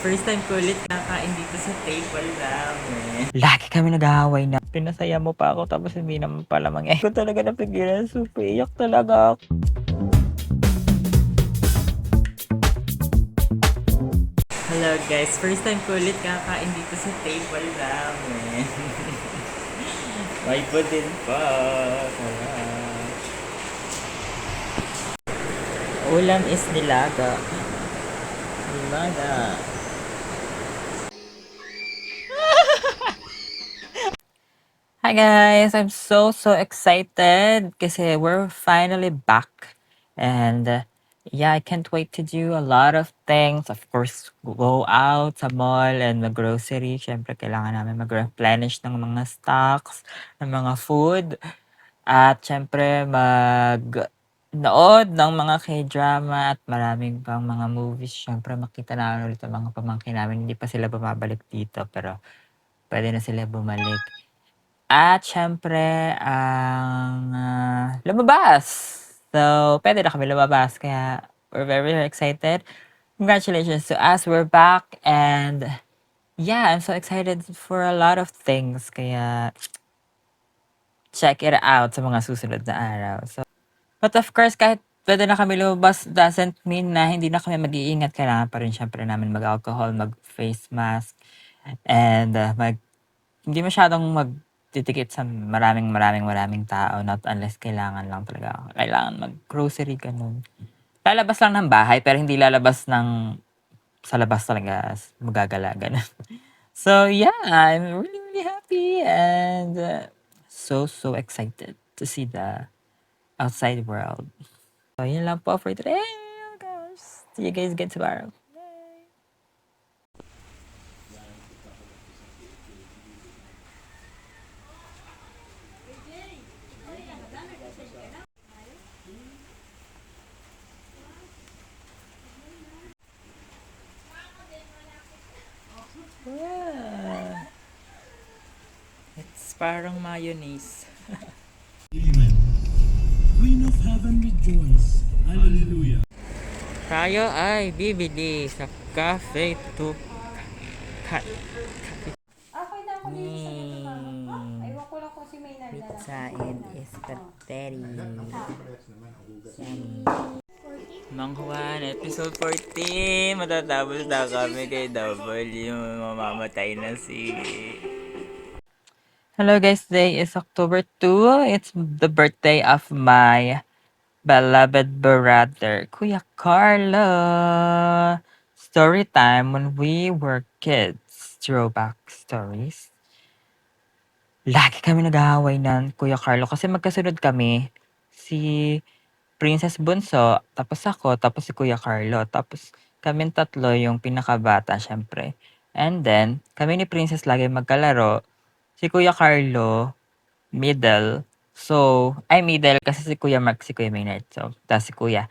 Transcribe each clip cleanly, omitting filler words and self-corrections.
First time ko ulit kakain dito sa table namin. Lagi kami nag-aaway na. Pinasaya mo pa ako tapos hindi naman pala ko talaga napigilan. Super iyak talaga ako. Hello guys, first time ko ulit kakain dito sa table namin. May pudding pa. Ulam is nilaga. Nilaga. Hi guys! I'm so excited kasi we're finally back. And yeah, I can't wait to do a lot of things. Of course, go out sa mall and mag-grocery. Siyempre, kailangan namin mag-replenish ng mga stocks, ng mga food. At siyempre, mag-nood ng mga K-drama at maraming pang mga movies. Siyempre, makita namin ulit ang mga pamangkin namin. Hindi pa sila bumabalik dito, pero pwede na sila bumalik. At siyempre ang, lumabas. So, puwede na kami lumabas kaya we're very excited. Congratulations to us, we're back and yeah, I'm so excited for a lot of things kaya check it out sa mga susunod na araw. So, but of course kahit puwede na kami lumabas doesn't mean na hindi na kami mag-iingat. Kailangan pa rin siyempre namin mag-alcohol, mag-face mask, and, hindi masyadong magdidikit sa maraming tao, not unless kailangan lang talaga. Kailangan mag-grocery, gano'n. Lalabas lang ng bahay pero hindi lalabas sa labas talaga magagala, gano'n. So yeah, I'm really happy and, so excited to see the outside world. So yun lang po for today. Oh gosh. See you guys again tomorrow. Wow. It's parang mayonnaise. Amen. Queen of heaven rejoice. Hallelujah. Tayo ay bibili sa cafe to cut. Okay na ako dito sa dito mama. Ewan ko lang kung si Maynard na lang. Pizza and spaghetti. Mang Juan, episode 14. Matatapos na kami kay W. Mamamatay na si... Hello guys, today is October 2. It's the birthday of my beloved brother, Kuya Carlo. Story time when we were kids. Throwback stories. Lagi kami nag-aaway ng Kuya Carlo kasi magkasunod kami. Si Princess Bunso, tapos ako, tapos si Kuya Carlo. Tapos kaming tatlo yung pinakabata syempre. And then, kami ni Princess lagi magkalaro. Si Kuya Carlo, middle. So, middle kasi si Kuya Mark, si Kuya Maynard. So, tapos si Kuya.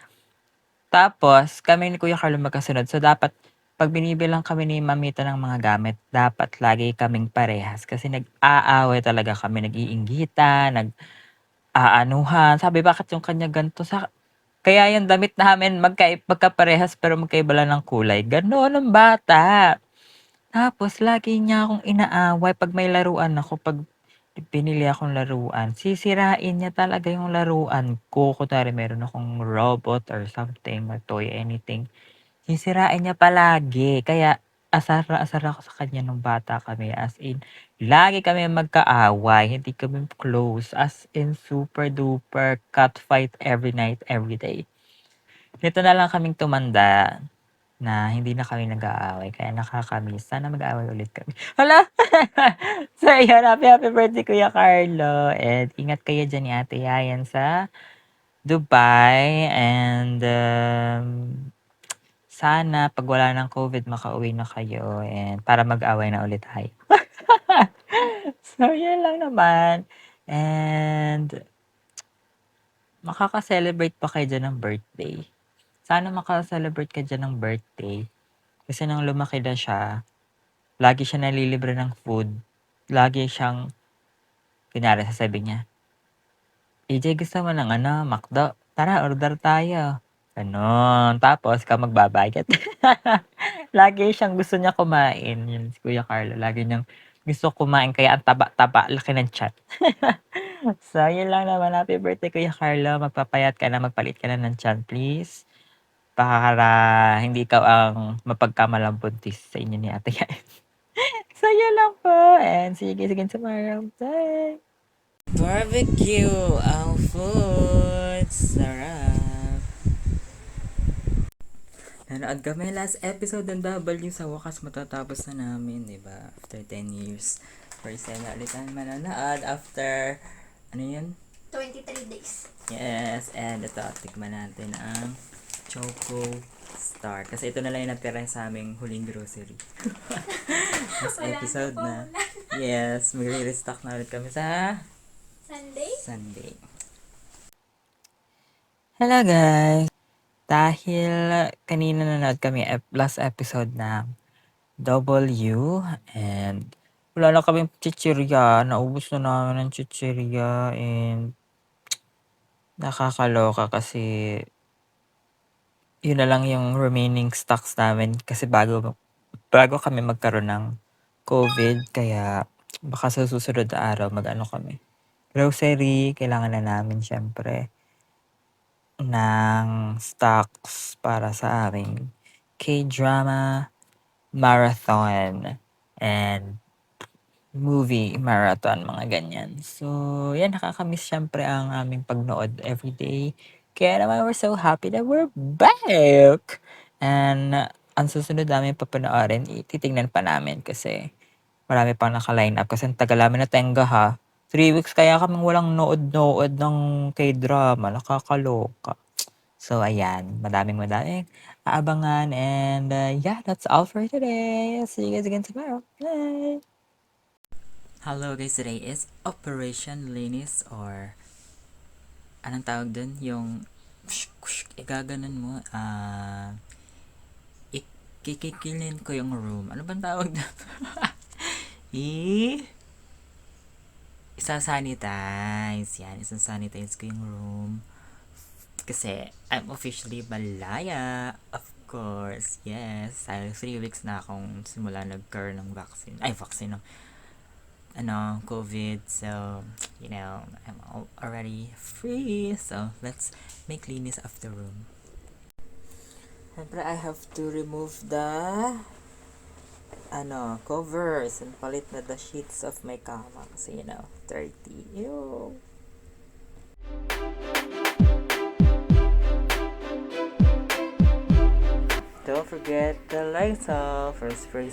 Tapos, kami ni Kuya Carlo magkasunod. So, dapat, pag binibilang kami ni Mamita ng mga gamit, dapat lagi kaming parehas. Kasi nag-aaway talaga kami, nag-iinggitan, nag-aanuhan. Sabi, bakit yung kanya ganito? Kaya yung damit namin magkaparehas pero magkaiba lang ng kulay. Gano'n ang bata. Tapos, lagi niya akong inaaway pag may laruan ako, pag binili akong laruan, sisirain niya talaga yung laruan ko. Kunwari meron akong robot or something, or toy, anything. Sisirain niya palagi. Kaya asar na asar ako sa kanya nung bata kami. As in, lagi kami magkaaway. Hindi kami close. As in, super duper cat fight every night, every day. Nito na lang kaming tumanda na hindi na kami nag-aaway. Kaya nakakamiss. Sana mag-aaway ulit kami. Hala! So, yun. Happy birthday, Kuya Carlo. And ingat kayo dyan ni Ate Yayan sa Dubai. And sana pag wala ng COVID, makauwi na kayo. And para mag-away na ulit tayo. So, yun lang naman. And makaka-celebrate pa kayo dyan ng birthday. Sana maka-celebrate ka dyan ng birthday. Kasi nung lumaki na siya, lagi siya nalilibre ng food. Lagi siyang, kunyari sasabihin niya, AJ, gusto mo ng McDo? Tara, order tayo. Ganon. Tapos, ikaw magbabayad. Lagi siyang gusto niya kumain, yun si Kuya Carlo. Lagi niyang gusto kumain kaya ang taba-taba, laki ng tiyan. So, yun lang naman. Happy birthday, Kuya Carlo. Magpapayat ka na, magpalit ka na ng tiyan, please. Para hindi ikaw ang mapagkamalang buntis sa inyo ni Ate Yael. So, yun lang po. And see you guys again tomorrow. Bye! Barbecue ang food. Sarap. Nanood kami last episode ng W. Sa wakas matatapos na namin, di ba? After 10 years. First time na ulit namin manonood after, ano yun? 23 days. Yes, and ito, tikman natin ang Choco Star. Kasi ito na lang yung natira sa aming huling grocery. Last episode na. Yes, magre-restock na ulit kami sa Sunday. Hello guys! Dahil kanina nanood kami last episode ng W and wala na kaming chichirya. Naubos na namin ng chichirya and nakakaloka kasi yun na lang yung remaining stocks namin kasi bago kami magkaroon ng COVID kaya baka sa susunod na araw mag-ano kami. Grocery, kailangan na namin syempre ng stocks para sa aming K-drama marathon and movie marathon, mga ganyan. So, yan, nakakamiss syempre ang aming pagnood everyday. Kaya naman we're so happy that we're back! And ang susunod namin papanoorin, titignan pa namin kasi marami pang naka-line up kasi ang tagal namin natenga ha. 3 weeks kaya kaming walang nood-nood ng K-drama, nakakaloka. So, ayan, madaming aabangan and yeah, that's all for today. See you guys again tomorrow. Bye! Hello guys, today is Operation Linis or anong tawag dun? Yung igaganon mo, ikikilin ko yung room. Ano bang tawag dun? Isasanitize. Yan, isasanitize ko yung room. Kasi I'm officially malaya. Of course, yes. 3 weeks na akong simula nagkaroon ng vaccine. Vaccine no. COVID. So, I'm already free. So, let's make linis of the room. Siyempre, I have to remove the covers and palit na the sheets of my kama kasi, dirty. Ew. Don't forget the Lysol for spray.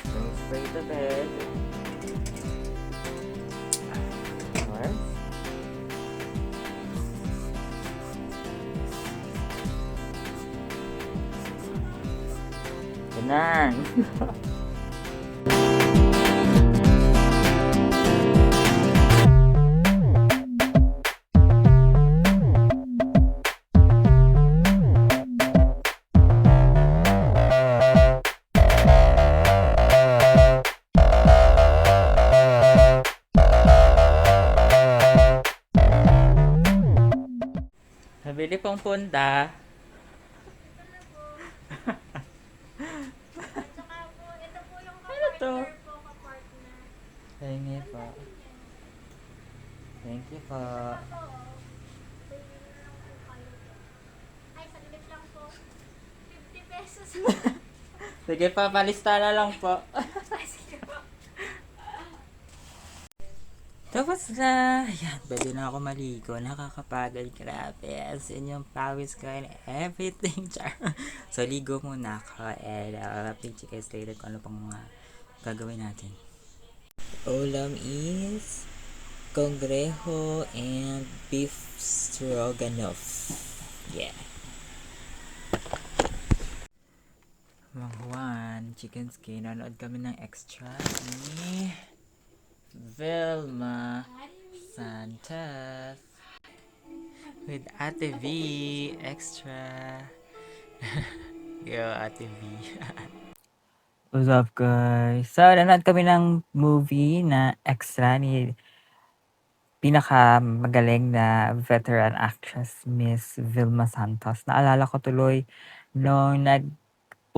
Don't spray the bed. Alright. Ganun. Nabili pong punta. Ito po yung Ano to? po ka-partner. Thank you po. Thank you po. Ay, saglit lang po. 50 pesos. Sige pa, palista na lang po. Sige po. Tapos na, ayan, pwede na ako maligo. Nakakapagod, grabe. As in yung pawis ko and everything. So, ligo muna ako and update you guys later kung ano pang mga gagawin natin. Ulam is congrejo and beef stroganoff. Yeah. Mang Juan, chicken skin. Nanood kami ng extra ni Vilma Santos with Ate V extra. Yo, Ate V. What's up guys? So, nanood kami ng movie na extra ni pinakamagaling na veteran actress Miss Vilma Santos. Naalala ko tuloy nung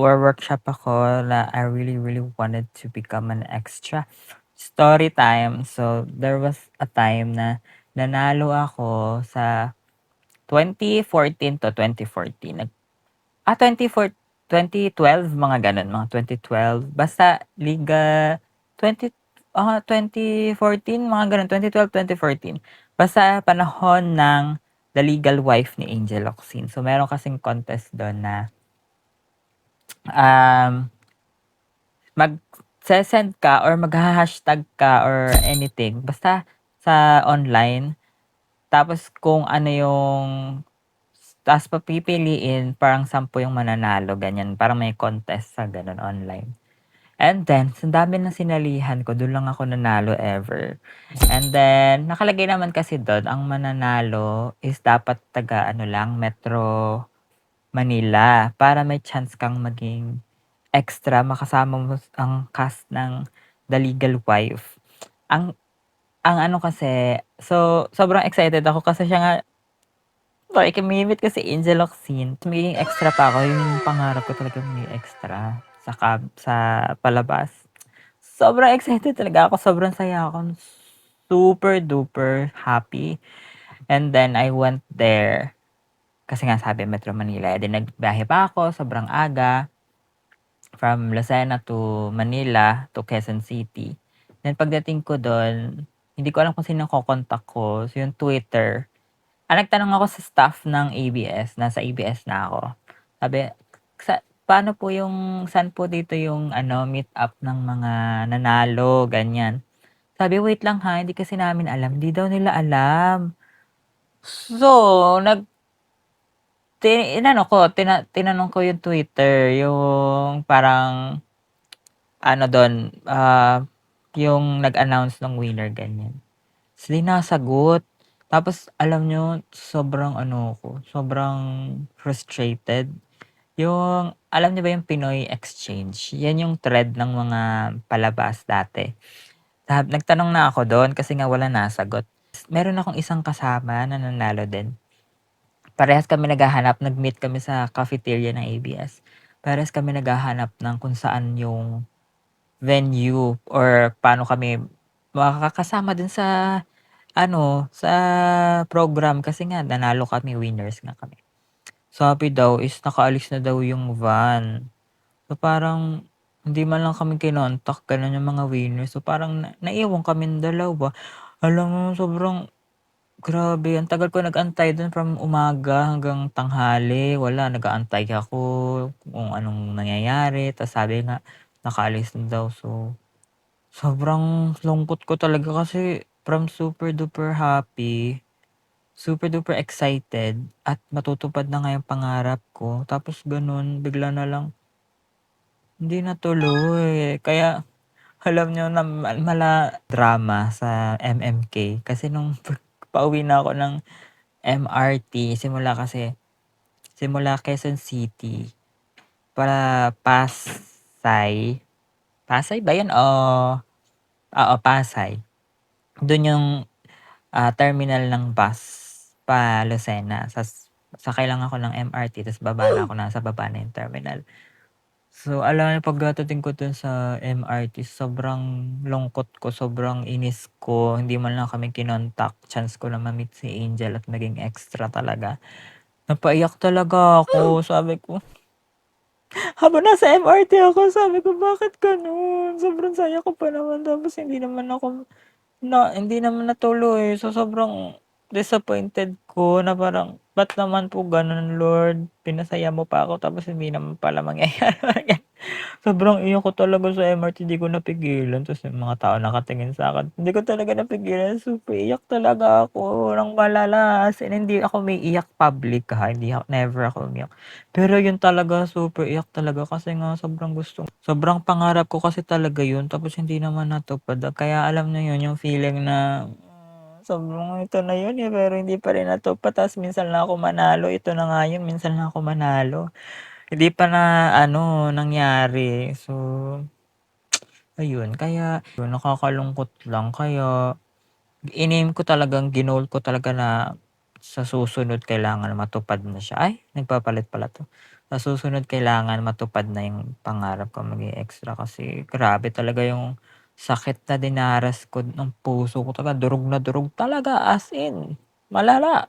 workshop ako na I really, really wanted to become an extra. Story time. So, there was a time na nanalo ako sa 2014 to 2014. 2012, mga ganun, mga 2012. Basta Liga 2014, mga ganun, 2012, 2014. Basta panahon ng The Legal Wife ni Angel Locsin. So, meron kasing contest doon na um, mag-send ka or mag-hashtag ka or anything. Basta sa online. Tapos kung ano yung tapos papipiliin, parang 10 yung mananalo, ganyan. Parang may contest sa ganun online. And then, sa dami ng sinalihan ko, doon lang ako nanalo ever. And then, nakalagay naman kasi doon, ang mananalo is dapat taga ano lang, Metro Manila. Para may chance kang maging extra, makasama mo ang cast ng The Legal Wife. Ang ano kasi, so, sobrang excited ako kasi siya nga, pakikimimit ko si Angel Locsin. Magiging extra pa ako. Yun yung pangarap ko talaga maging extra sa palabas. Sobrang excited talaga ako. Sobrang saya ako. Super duper happy. And then I went there. Kasi nga sabi Metro Manila. Then nagbiyahe pa ako. Sobrang aga. From Lucena to Manila to Quezon City. Then pagdating ko doon, hindi ko alam kung sino kokontak ko. So yung Twitter. Nagtanong ako sa staff ng ABS, nasa ABS na ako. Sabi, paano po yung, saan po dito yung meet up ng mga nanalo, ganyan. Sabi, wait lang ha, hindi kasi namin alam. Hindi daw nila alam. So, tinanong ko yung Twitter, yung parang, doon, yung nag-announce ng winner, ganyan. Sila nasagot. Tapos alam nyo, sobrang frustrated. Yung, alam niyo ba yung Pinoy Exchange? Yan yung thread ng mga palabas dati. Nagtanong na ako doon kasi nga wala nasagot. Meron akong isang kasama na nanalo din. Parehas kami naghahanap, nag-meet kami sa cafeteria ng ABS. Parehas kami naghahanap ng kung saan yung venue or paano kami makakasama din sa sa program kasi nga nanalo kami, winners nga kami. Sabi daw is nakaalis na daw yung van. So parang hindi man lang kami kinontak, ganun yung mga winners. So parang naiwan kaming dalawa. Alam mo, sobrang grabe. Ang tagal ko nag-antay dun from umaga hanggang tanghali. Wala, nag-aantay ako kung anong nangyayari. Tapos sabi nga, nakaalis na daw. So, sobrang lungkot ko talaga kasi from super duper happy, super duper excited at matutupad na nga yung pangarap ko. Tapos ganun, bigla na lang hindi natuloy. Kaya alam niyo na mala drama sa MMK kasi nung pauwi na ako ng MRT simula Quezon City para Pasay. Pasay ba 'yun? Oo, Pasay. Dun yung terminal ng bus pa Lucena. Sakay lang ako ng MRT tapos baba na ako, nasa baba na yung terminal. So, alam niyo pagdating ko dun sa MRT, sobrang lungkot ko, sobrang inis ko. Hindi man lang kami kinontak. Chance ko na ma-meet si Angel at maging extra talaga. Napaiyak talaga ako. Sabi ko, habang nasa MRT ako, sabi ko, bakit ganun? Sobrang saya ko pa naman. Tapos hindi naman natuloy. So, sobrang disappointed ko na parang, ba't naman po ganun, Lord? Pinasaya mo pa ako, tapos hindi naman pala mangyayari. Sobrang iyak ko talaga sa MRT, di ko napigilan. Tapos yung mga tao nakatingin sa akin, hindi ko talaga napigilan. Super iyak talaga ako ng malala. As in, hindi ako may iyak public ha. Never ako umiyak. Pero yun talaga, super iyak talaga kasi nga sobrang pangarap ko kasi talaga yun. Tapos hindi naman natupad. Kaya alam na yun, yung feeling na sobrang ito na yun pero hindi pa rin natupad. Tapos minsan lang ako manalo. Ito na nga yun, minsan lang ako manalo. Hindi pa na nangyari. So, ayun. Kaya, yun, nakakalungkot lang. Kaya, ginol ko talaga na sa susunod kailangan matupad na siya. Ay, nagpapalit pala to. Sa susunod kailangan matupad na yung pangarap ko maging extra kasi grabe talaga yung sakit na dinaras ko ng puso ko talaga, durog na durog talaga as in, malala.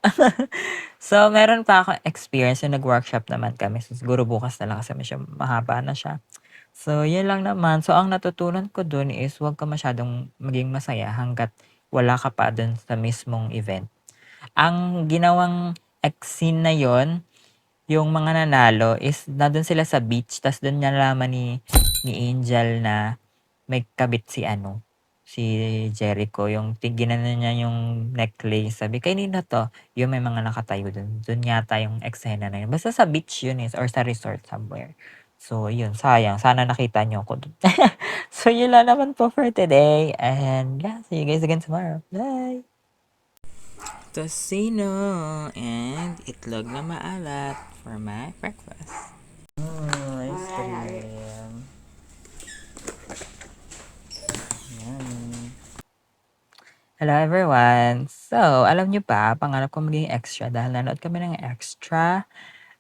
So, meron pa akong experience yung nag-workshop naman kami. So, siguro bukas na lang kasi medyo mahaba na siya. So, yun lang naman. So, ang natutunan ko dun is huwag ka masyadong maging masaya hangga't wala ka pa dun sa mismong event. Ang ginawang scene na yon, yung mga nanalo is nandun sila sa beach, tas dun niya nalaman ni Angel na may kabit si ano, si Jericho. Yung ginanon niya yung necklace. Sabi, kanina to? Yung may mga nakatayo dun. Dun yata yung eksena na yun. Basta sa beach yun is, or sa resort somewhere. So, yun, sayang. Sana nakita niyo ako dun. So, yun lang naman po for today. And yeah, see you guys again tomorrow. Bye! Tocino and itlog na maalat for my breakfast. Ice cream. Yummy. Hello everyone! So, alam niyo ba, pangarap ko maging extra dahil nanood kami ng extra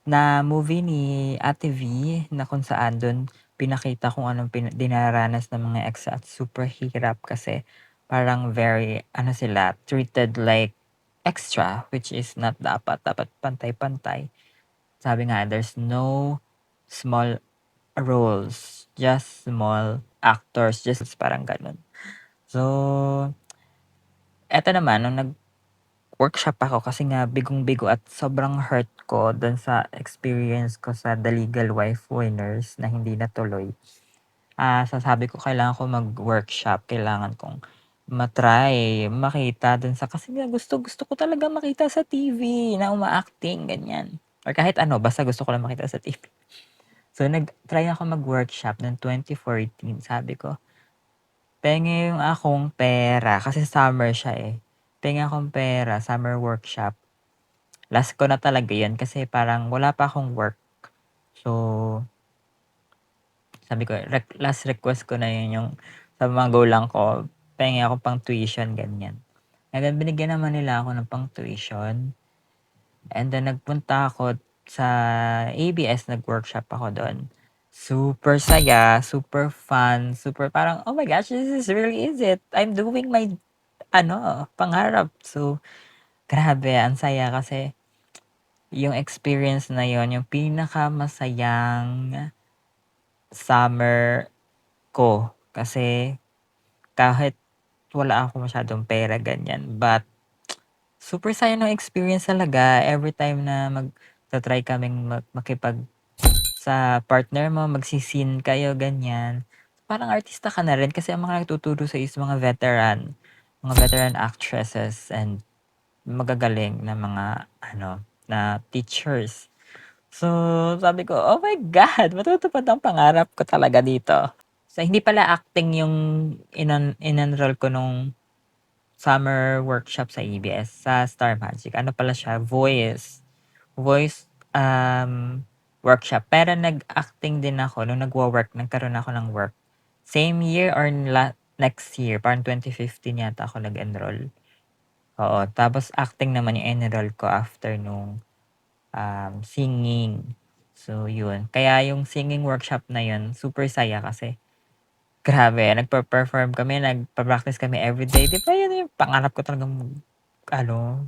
na movie ni Ate V na kung saan dun pinakita kung anong dinaranas ng mga extra at super hirap kasi parang very, ano sila, treated like extra, which is not dapat. Dapat pantay-pantay. Sabi nga, there's no small roles, just small actors, just parang ganun. So, eto naman, nung nag-workshop ako kasi nga bigong-bigo at sobrang hurt ko dun sa experience ko sa The Legal Wife Winners na hindi natuloy. Sasabi ko kailangan ko mag-workshop, kailangan kong matry, makita dun sa kasi nga gusto ko talaga makita sa TV na uma-acting, ganyan. Or kahit ano, basta gusto ko lang makita sa TV. So, nag-try ako mag-workshop ng 2014. Sabi ko, penge yung akong pera kasi summer siya eh. Penge akong pera, summer workshop. Last ko na talaga yun kasi parang wala pa akong work. So, sabi ko, last request ko na yun yung sa mga golang ko, penge ako pang tuition, ganyan. And then, binigyan naman nila ako ng pang tuition. And then, nagpunta ako sa ABS, nag-workshop ako doon. Super saya, super fun, super parang, oh my gosh, this is really easy. I'm doing my, pangarap. So, grabe, ang saya kasi yung experience na yon yung pinakamasayang summer ko. Kasi kahit wala ako masyadong pera, ganyan. But, super saya ng experience talaga. Every time na try kaming makipag sa partner mo, magsisin kayo, ganyan. Parang artista ka na rin kasi ang mga nagtuturo sa is mga veteran actresses and magagaling na mga, na teachers. So, sabi ko, oh my God, matutupad ang pangarap ko talaga dito. So, hindi pala acting yung in-enroll ko nung summer workshop sa EBS, sa Star Magic. Ano pala siya? Voice workshop. Pero nag-acting din ako nung nagkaroon ako ng work. Same year or next year, parang 2015 yata ako nag-enroll. Oo, tapos acting naman yung enroll ko after nung singing. So, yun. Kaya yung singing workshop na yun, super saya kasi grabe, nagpa-perform kami, nagpa-practice kami everyday. Di ba yun yung pangarap ko talagang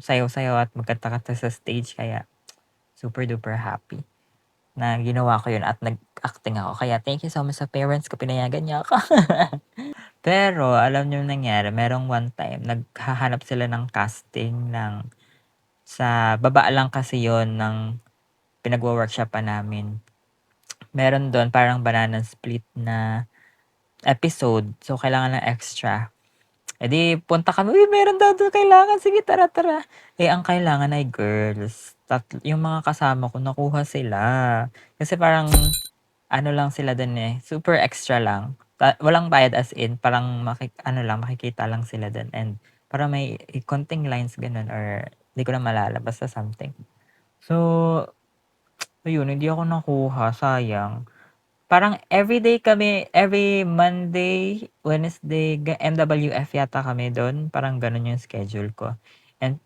sayaw-sayaw at magkanta-kanta sa stage. Kaya super duper happy na ginawa ko yun at nag-acting ako. Kaya thank you so much sa parents ko, pinayagan niya ako. Pero alam niyo yung nangyari, merong one time, naghahanap sila ng casting sa baba lang kasi yon ng pinagwo-workshop pa namin. Meron doon parang banana split na episode. So, kailangan ng extra. Eh di, punta kami, uy, meron daw doon kailangan. Sige, tara, tara. Eh, ang kailangan ay girls. Yung mga kasama ko, nakuha sila. Kasi parang, ano lang sila doon eh, super extra lang. Walang bayad as in, parang makikita lang sila doon. And parang may konting lines ganun or hindi ko na malala, basta something. So, ayun, hindi ako nakuha, sayang. Parang everyday kami, every Monday, Wednesday, MWF yata kami doon. Parang ganun yung schedule ko. And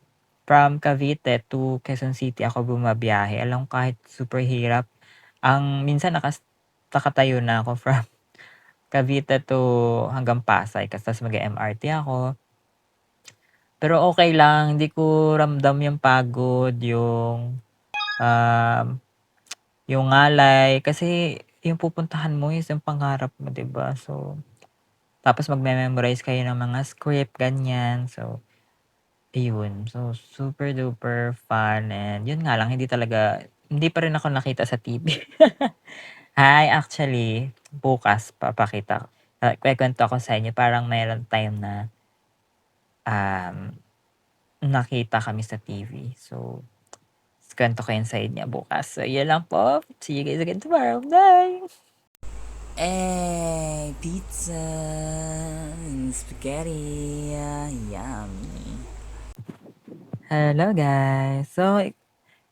from Cavite to Quezon City ako bumabiyahe. Alam ko kahit super hirap, Minsan nakatayo na ako from Cavite to hanggang Pasay ta's mag-e-MRT ako. Pero okey lang, hindi ko ramdam yung pagod, yung ngalay kasi yung pupuntahan mo is yung pangarap mo, 'di ba? So, tapos magme-memorize kayo ng mga script, ganyan. So, iyon. So, super duper fun and yun nga lang hindi pa rin ako nakita sa TV. Hi, actually, bukas kukuwento ako sa inyo parang meron time na, um, nakita kami sa TV. So, kuwento ko yun sa inyo bukas. So, yun lang po. See you guys again tomorrow. Bye! Pizza and spaghetti. Yummy. Hello guys. So,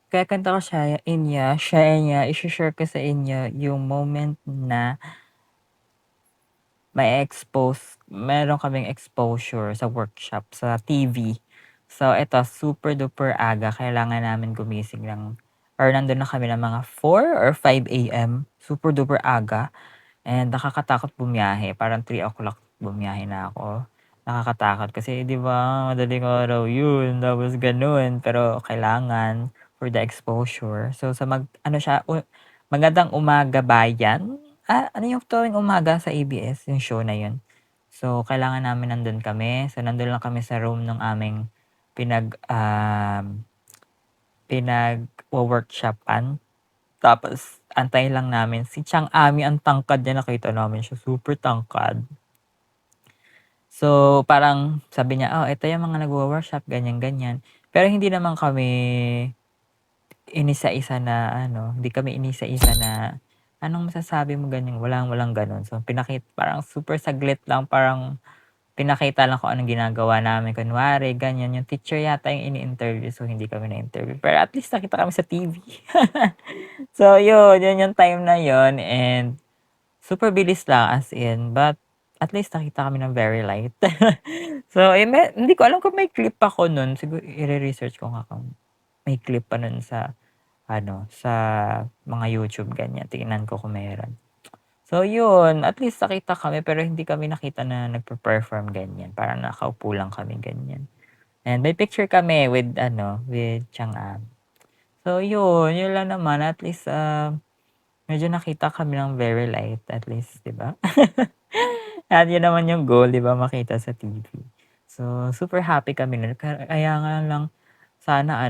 kukuwento ko i-she-share ko sa inyo yung moment na meron kaming exposure sa workshop sa TV. So, eto super duper aga kailangan namin gumising nandun na kami ng mga 4 or 5 AM, super duper aga. And nakakatakot bumiyahe, parang 3 o'clock bumiyahe na ako. Nakakatakot kasi 'di ba madaling araw yun tapos gano'n, pero kailangan for the exposure. So sa ano siya, Magandang Umaga Bayan, ano yung tuwing umaga sa ABS, yung show na yun. So kailangan namin nandun kami, so nandun lang kami sa room nung aming pinagwo-workshopan. Tapos antayin lang namin si Chang Ami, ang tangkad niya, nakita namin siya, super tangkad. So, parang sabi niya, "Oh, ito yung mga nagwo-workshop, ganyan-ganyan." Pero hindi naman kami inisa-isa na hindi kami inisa-isa na, "Anong masasabi mo?" ganyan, walang gano'n. So, parang super saglit lang, parang pinakita lang kung anong ginagawa namin. Kunwari ganyan, yung teacher yata yung ini-interview, so hindi kami na-interview. Pero at least nakita kami sa TV. So yun yung time na yun and super bilis lang as in, but at least nakita kami ng very light. So, hindi ko alam kung may clip ako nun, siguro ire-research ko nga kung may clip pa nun sa mga YouTube ganyan, tingnan ko kung meron. So yun, at least nakita kami pero hindi kami nakita na nagpe-perform ganyan, parang nakaupo lang kami ganyan. And may picture kami with Chang'an. So yun lang naman at least, medyo nakita kami ng very light at least, 'di ba? At yun naman yung goal, 'di ba, makita sa TV. So, super happy kami nun kaya nga lang sana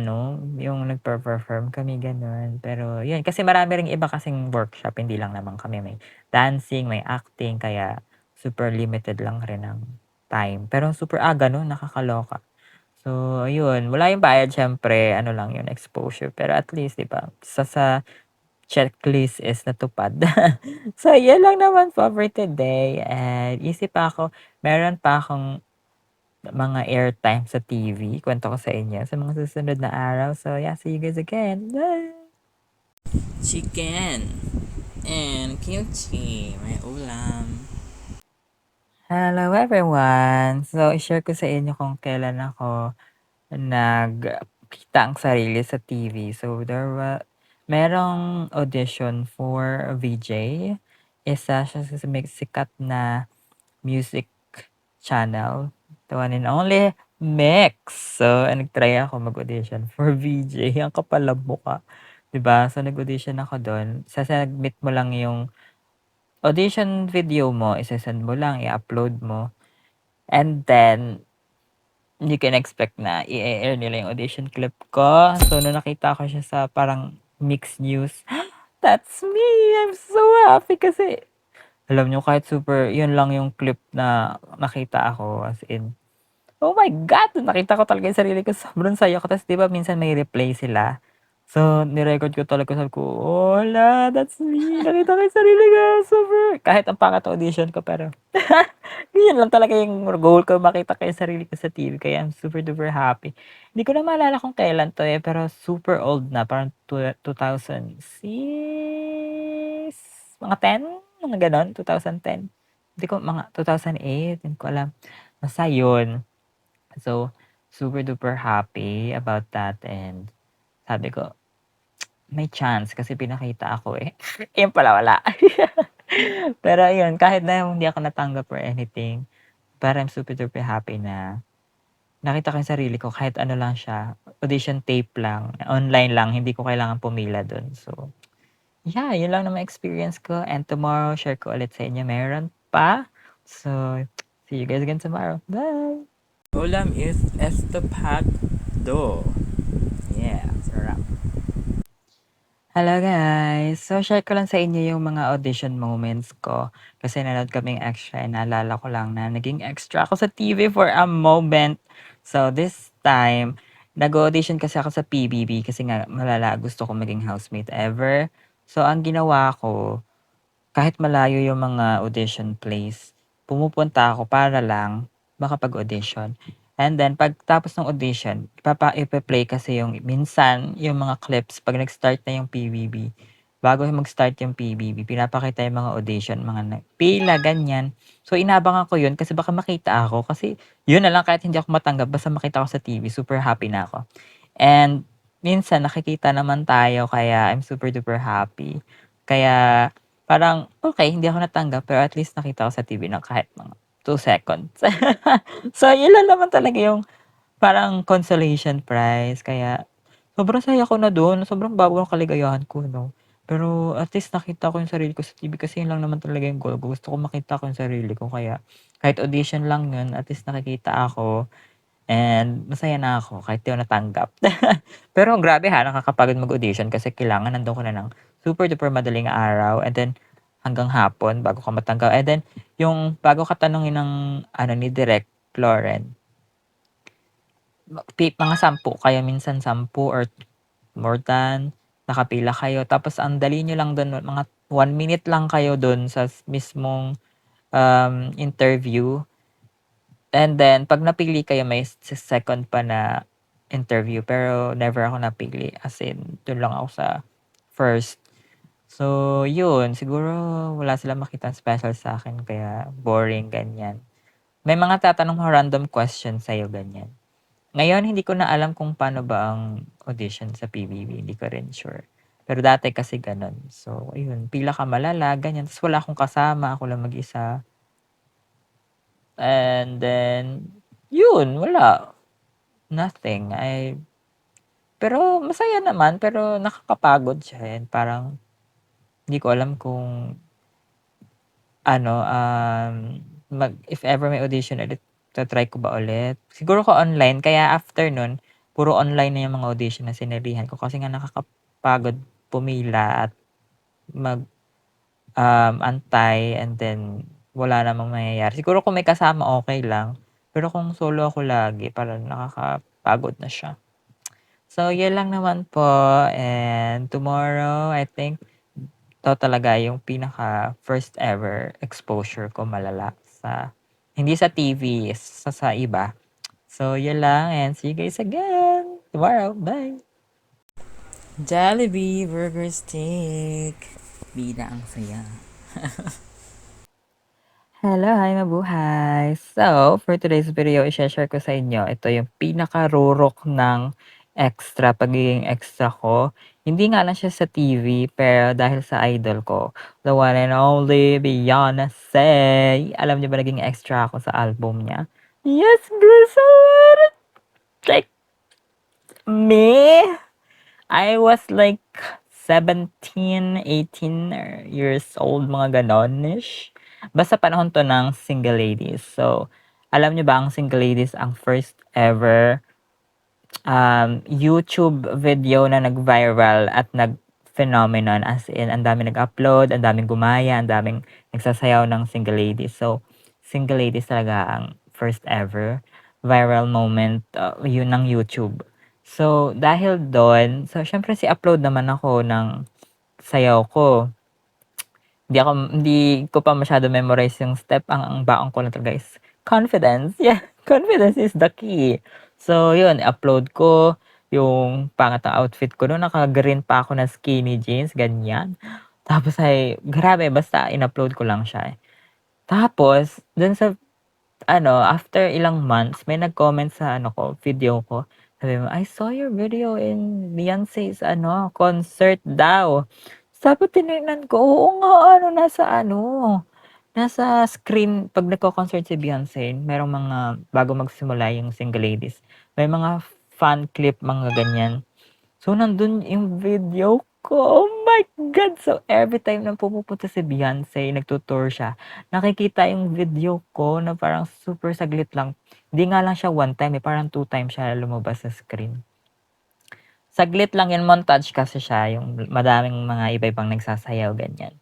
yung nagpe-perform kami gano'n. Pero yun, kasi marami ring iba kasing workshop, hindi lang naman kami. May dancing, may acting, kaya super limited lang rin ang time. Pero super aga nun, nakakaloka. So, ayun, wala yung bayad siyempre, ano lang yun, exposure. Pero at least, 'di ba, sa checklist is natupad. So, yan lang naman po for today and meron pa akong mga airtime sa TV, kuwento ko sa inyo sa mga susunod na araw. So, yeah, see you guys again. Bye! Chicken and kimchi, may ulam. Hello everyone! So, i-share ko sa inyo kung kailan ako nagkita ang sarili sa TV. So, merong audition for VJ. Isa siya sa sikat na music channel, the one and only Mix. So, nag-try ako mag-audition for VJ. Ang kapal ng mukha, 'di ba? So, nag-audition ako do'n. Sasubmit mo lang yung audition video mo, ise-send mo lang, i-upload mo, and then hindi ko in-expect na i-e-air nila yung audition clip ko. So, nung nakita ko siya sa parang Mix News, that's me! I'm so happy kasi alam niyo kahit super yun lang yung clip na nakita ako, as in, oh my God! Nakita ko talaga yung sarili ko, sobrang saya ko. Ta's 'di ba minsan may replay sila. So, ni-record ko talaga, sabi ko, "Oh, hala, that's me." Nakita ko yung sarili ko, super kahit ang pangit ng audition ko pero yun lang talaga yung goal ko, makita ko yung sarili ko sa TV kaya I'm super duper happy. Hindi ko na maalala kung kailan 'to, pero super old na, parang 2006, mga 10, mga gano'n, 2010. Hindi ko mga 2008, hindi ko alam. Basta yun. So, super duper happy about that and sabi ko, may chance kasi pinakita ako, eh. Yun pala wala. Pero ayun, kahit na hindi ako natanggap or anything, pero I'm super duper happy na nakita ko yung sarili ko kahit ano lang siya, audition tape lang, online lang, hindi ko kailangan pumila dun. So, yeah, yun lang naman experience ko and tomorrow share ko ulit sa inyo meron pa. So, see you guys again tomorrow. Bye! Ulam is estopado. Yeah, sarap. Hello guys! So, share ko lang sa inyo yung mga audition moments ko. Kasi nanood kaming extra and naalala ko lang na naging extra ako sa TV for a moment. So, this time, nag-audition kasi ako sa PBB kasi nga malala gusto ko maging housemate ever. So, ang ginawa ko, kahit malayo yung mga audition place, pumupunta ako para lang makapag-audition. And then pagtapos ng audition, ipe-play kasi yung minsan yung mga clips 'pag nag-start na yung PBB. Bago mag-start yung PBB, pinapakita yung mga audition, mga pila, ganyan. So, inaabangan ko yun kasi baka makita ako. Kasi yun na lang kahit hindi ako matanggap, basta makita ako sa TV, super happy na ako. And minsan nakikita naman tayo kaya I'm super duper happy. Kaya parang okay hindi ako natanggap pero at least nakita ko sa TV ng kahit mga 2 seconds. So, yun lang naman talaga yung parang consolation prize kaya sobrang saya ko na dun, sobrang bago ng kaligayahan ko 'no. Pero at least nakita ko yung sarili ko sa TV kasi yun lang naman talaga yung goal ko, gusto ko makita ko yung sarili ko kaya kahit audition lang yun at least nakikita ako and masaya na ako kahit di ako natanggap. Pero grabe ha, nakakapagod mag-audition kasi kailangan nandun ka na ng super duper madaling araw and then hanggang hapon bago ka matanggap. And then yung bago ka tanungin ng ano ni Direk Lauren, mga 10 kayo, minsan 10 or more than, nakapila kayo. Tapos ang dali nyo lang dun, mga 1 minute lang kayo dun sa mismong interview. And then, pag napili kayo, may second pa na interview. Pero never ako napili. As in, dun lang ako sa first. So, yun. Siguro wala silang makitang special sa akin. Kaya boring, ganyan. May mga tatanong mga random questions sa'yo, ganyan. Ngayon, hindi ko na alam kung paano ba ang audition sa PBB. Hindi ko rin sure. Pero dati kasi ganun. So, ayun. Pila ka malala, ganyan. Tapos wala akong kasama. Ako lang mag-isa. And then, yun, wala. Nothing. Pero masaya naman, pero nakakapagod siya. And parang, hindi ko alam kung, ano, if ever may audition ulit, try ko ba ulit? Siguro ko online, kaya after nun, puro online na yung mga audition na sinalihan ko. Kasi nga nakakapagod pumila at antay, and then, wala namang mangyayari. Siguro kung may kasama, okay lang. Pero kung solo ako lagi, parang nakakapagod na siya. So, yun lang naman po. And tomorrow, I think, ito talaga yung pinaka first ever exposure ko malala sa, hindi sa TV, sa iba. So, yun lang. And see you guys again tomorrow. Bye! Jollibee Burger Steak. Bida ang saya. Hello, hi mabuhay! So, for today's video, i-share ko sa inyo, ito yung pinaka-rurok ng extra, pagiging extra ko. Hindi nga lang siya sa TV, pero dahil sa idol ko, the one and only Beyonce. Alam niyo ba naging extra ako sa album niya? Yes, Bruce! Like, me? I was like 17, 18 years old, mga ganon-ish. Basta panahon to ng Single Ladies. So, alam niyo ba ang Single Ladies ang first ever YouTube video na nag-viral at nag-phenomenon. As in, ang daming nag-upload, ang daming gumaya, ang daming nagsasayaw ng Single Ladies. So, Single Ladies talaga ang first ever viral moment yun ng YouTube. So, dahil doon, so syempre si-upload naman ako ng sayaw ko. Hindi ko pa masyado memorize yung step. Ang baon ko lang talaga is confidence. Yeah, confidence is the key. So, yun, upload ko yung pangat na outfit ko. Noon, naka-green pa ako na skinny jeans, ganyan. Tapos ay, grabe, basta in-upload ko lang siya. Tapos, dun sa, after ilang months, may nag-comment sa, video ko, Sabi mo, "I saw your video in Beyonce's ano, concert daw." Sabi tinignan ko, oo nga nasa screen 'pag nagko-concert si Beyonce, merong mga bago magsimula yung Single Ladies, may mga fan clip, mga ganyan. So, nandun yung video ko. Oh my God! So, every time na pumupunta si Beyonce, nagtutour siya, nakikita yung video ko na parang super saglit lang. Hindi nga lang siya one time, parang two times siya lumabas sa screen. Saglit lang yun, montage kasi siya, yung madaming mga iba-ibang nagsasayaw, ganyan.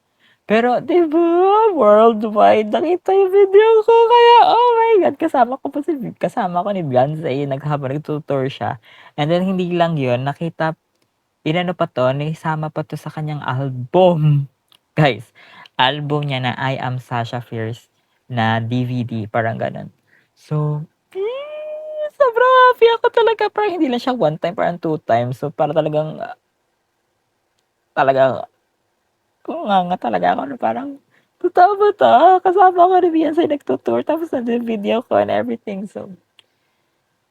Pero, di ba, worldwide, nakita yung video ko, kaya, oh my God, kasama ko ni Beyonce, habang nagtutour siya. And then, hindi lang yun, inano pa 'to, naisama pa 'to sa kanyang album. Guys, album niya na I Am Sasha Fierce na DVD, parang gano'n. So, sobrang happy ako talaga. Parang hindi lang siya one time, parang two times. So, para talagang hunganga talaga ako na parang, totoo ba 'to? Kasama ko ni Beyonce nagtu-tour tapos nandun video ko and everything. So,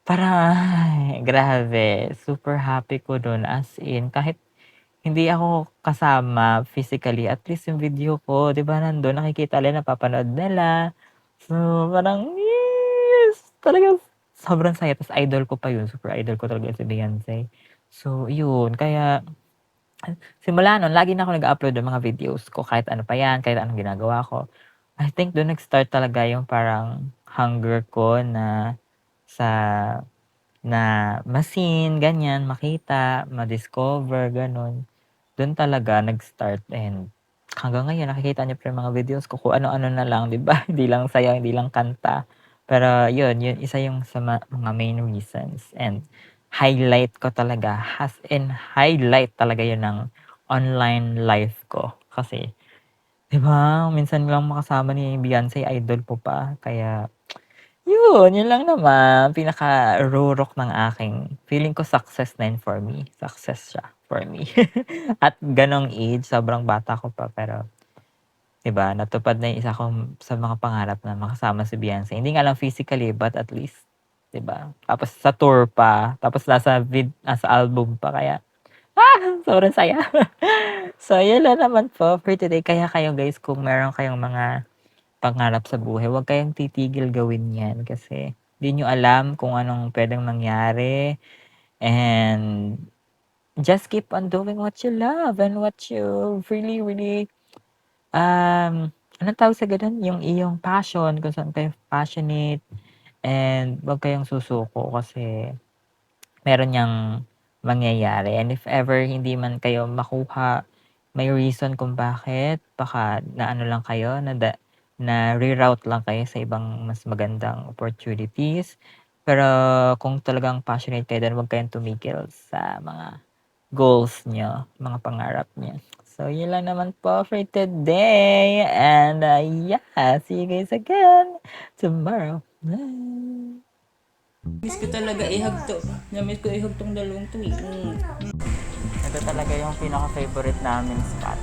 parang grabe, super happy ko dun as in kahit hindi ako kasama physically, at least yung video ko, 'di ba, nandun nakikita nila, napapanood nila. So, parang yes! Talagang sobrang saya, ta's idol ko pa yun, super idol ko talaga si Beyonce. So, yun, kaya simula nun lagi na ako nag-a-upload ng mga videos ko kahit ano pa yan, kahit anong ginagawa ko. I think dun nag-start talaga yung parang hunger ko sa na ma-seen, ganyan, makita, ma-discover, gano'n. Dun talaga nag-start and hanggang ngayon nakikita niyo pa yung mga videos ko kung ano-ano na lang, 'di ba? Hindi lang sayaw, hindi lang kanta. Pero yun isa yung sa mga main reasons and highlight ko talaga, as in highlight talaga yun ng online life ko. Kasi 'di ba, minsan lang makasama ni Beyonce, idol ko pa. Kaya yun lang naman pinaka-rurok ng aking feeling ko success na yun for me, success siya for me. At gano'ng age, sobrang bata ko pa pero 'di ba, natupad na yung isa kong sa mga pangarap na makasama si Beyonce. Hindi nga lang physically but at least 'di ba, tapos sa tour pa, tapos nasa album pa kaya, sobrang saya. So yun lang naman po for today. Kaya kayo guys kung meron kayong mga pangarap sa buhay, huwag kayong titigil gawin 'yan kasi 'di niyo alam kung anong puwedeng mangyari, and just keep on doing what you love and what you really, really, anong tawag sa gano'n, yung iyong passion, kung saan kayo passionate, and huwag kayong susuko kasi meron niyang mangyayari, and if ever hindi man kayo makuha, may reason kung bakit, baka naano lang kayo, na-reroute lang kayo sa ibang mas magandang opportunities. Pero kung talagang passionate kayo do'n, huwag kayong tumigil sa mga goals niyo, mga pangarap niyo. So, yun lang naman po for today, and, yeah, see you guys again tomorrow. Bye. Miss ko talaga ihagto. Na-miss ko ihagtong dalawang to, eh. Ito talaga yung pinaka-favorite namin spot.